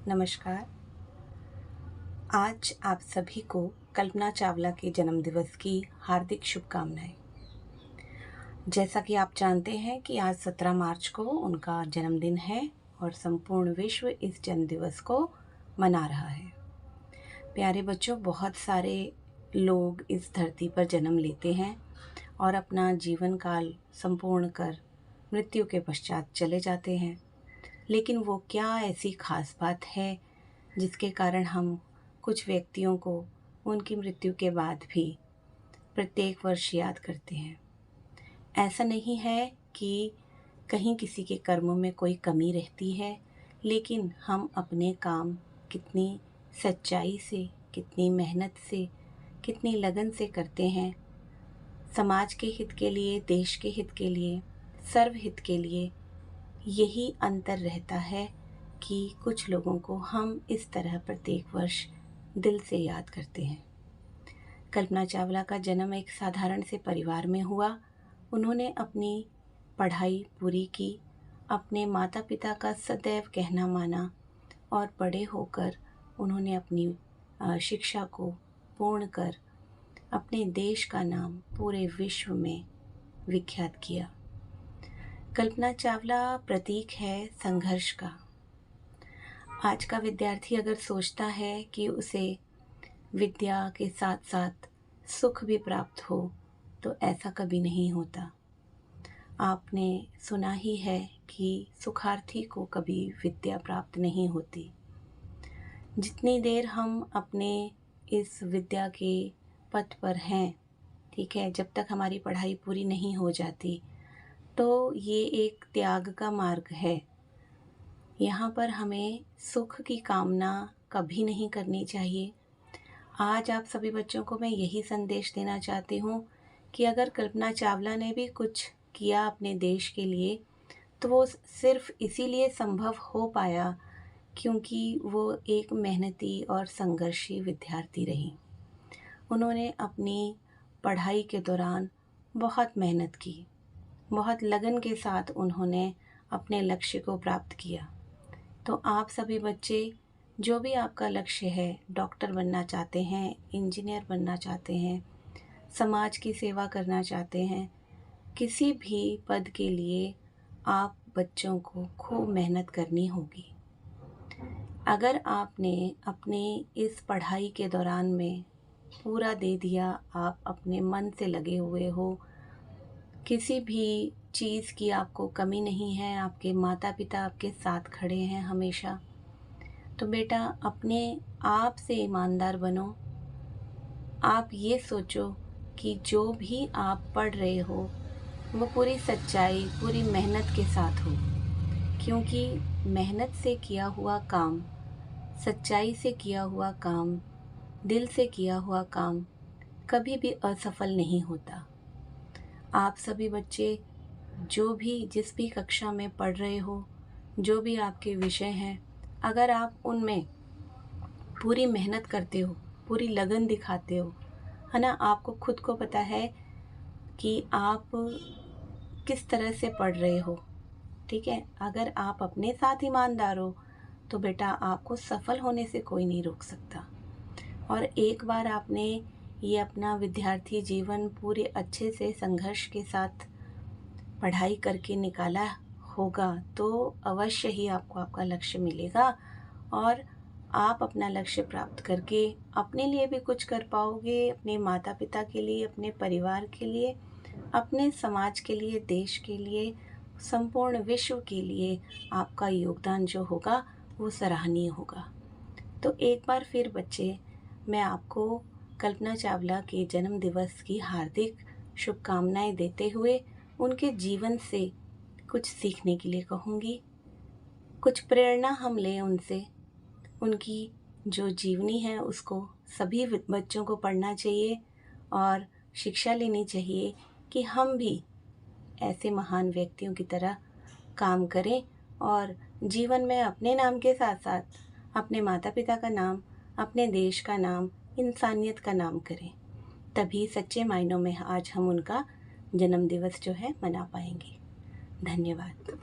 नमस्कार। आज आप सभी को कल्पना चावला के जन्मदिवस की हार्दिक शुभकामनाएं। जैसा कि आप जानते हैं कि आज 17 मार्च को उनका जन्मदिन है और संपूर्ण विश्व इस जन्मदिवस को मना रहा है। प्यारे बच्चों, बहुत सारे लोग इस धरती पर जन्म लेते हैं और अपना जीवन काल संपूर्ण कर मृत्यु के पश्चात चले जाते हैं। लेकिन वो क्या ऐसी खास बात है जिसके कारण हम कुछ व्यक्तियों को उनकी मृत्यु के बाद भी प्रत्येक वर्ष याद करते हैं? ऐसा नहीं है कि कहीं किसी के कर्मों में कोई कमी रहती है, लेकिन हम अपने काम कितनी सच्चाई से, कितनी मेहनत से, कितनी लगन से करते हैं, समाज के हित के लिए, देश के हित के लिए, सर्वहित के लिए। यही अंतर रहता है कि कुछ लोगों को हम इस तरह प्रत्येक वर्ष दिल से याद करते हैं। कल्पना चावला का जन्म एक साधारण से परिवार में हुआ। उन्होंने अपनी पढ़ाई पूरी की, अपने माता पिता का सदैव कहना माना और बड़े होकर उन्होंने अपनी शिक्षा को पूर्ण कर अपने देश का नाम पूरे विश्व में विख्यात किया। कल्पना चावला प्रतीक है संघर्ष का। आज का विद्यार्थी अगर सोचता है कि उसे विद्या के साथ साथ सुख भी प्राप्त हो, तो ऐसा कभी नहीं होता। आपने सुना ही है कि सुखार्थी को कभी विद्या प्राप्त नहीं होती। जितनी देर हम अपने इस विद्या के पथ पर हैं, ठीक है, जब तक हमारी पढ़ाई पूरी नहीं हो जाती, तो ये एक त्याग का मार्ग है। यहाँ पर हमें सुख की कामना कभी नहीं करनी चाहिए। आज आप सभी बच्चों को मैं यही संदेश देना चाहती हूँ कि अगर कल्पना चावला ने भी कुछ किया अपने देश के लिए, तो वो सिर्फ इसीलिए संभव हो पाया क्योंकि वो एक मेहनती और संघर्षी विद्यार्थी रही। उन्होंने अपनी पढ़ाई के दौरान बहुत मेहनत की, बहुत लगन के साथ उन्होंने अपने लक्ष्य को प्राप्त किया। तो आप सभी बच्चे, जो भी आपका लक्ष्य है, डॉक्टर बनना चाहते हैं, इंजीनियर बनना चाहते हैं, समाज की सेवा करना चाहते हैं, किसी भी पद के लिए आप बच्चों को खूब मेहनत करनी होगी। अगर आपने अपने इस पढ़ाई के दौरान में पूरा दे दिया, आप अपने मन से लगे हुए हो, किसी भी चीज़ की आपको कमी नहीं है, आपके माता पिता आपके साथ खड़े हैं हमेशा, तो बेटा अपने आप से ईमानदार बनो। आप ये सोचो कि जो भी आप पढ़ रहे हो वो पूरी सच्चाई, पूरी मेहनत के साथ हो, क्योंकि मेहनत से किया हुआ काम, सच्चाई से किया हुआ काम, दिल से किया हुआ काम कभी भी असफल नहीं होता। आप सभी बच्चे जिस भी कक्षा में पढ़ रहे हो, जो भी आपके विषय हैं, अगर आप उनमें पूरी मेहनत करते हो, पूरी लगन दिखाते हो, है ना, आपको खुद को पता है कि आप किस तरह से पढ़ रहे हो, ठीक है, अगर आप अपने साथ ईमानदार हो, तो बेटा आपको सफल होने से कोई नहीं रोक सकता। और एक बार आपने ये अपना विद्यार्थी जीवन पूरे अच्छे से संघर्ष के साथ पढ़ाई करके निकाला होगा, तो अवश्य ही आपको आपका लक्ष्य मिलेगा और आप अपना लक्ष्य प्राप्त करके अपने लिए भी कुछ कर पाओगे, अपने माता पिता के लिए, अपने परिवार के लिए, अपने समाज के लिए, देश के लिए, संपूर्ण विश्व के लिए आपका योगदान जो होगा वो सराहनीय होगा। तो एक बार फिर बच्चे, मैं आपको कल्पना चावला के जन्म दिवस की हार्दिक शुभकामनाएं देते हुए उनके जीवन से कुछ सीखने के लिए कहूँगी। कुछ प्रेरणा हम लें उनसे। उनकी जो जीवनी है उसको सभी बच्चों को पढ़ना चाहिए और शिक्षा लेनी चाहिए कि हम भी ऐसे महान व्यक्तियों की तरह काम करें और जीवन में अपने नाम के साथ साथ अपने माता पिता का नाम, अपने देश का नाम, इंसानियत का नाम करें। तभी सच्चे मायनों में आज हम उनका जन्मदिवस जो है मना पाएंगे। धन्यवाद।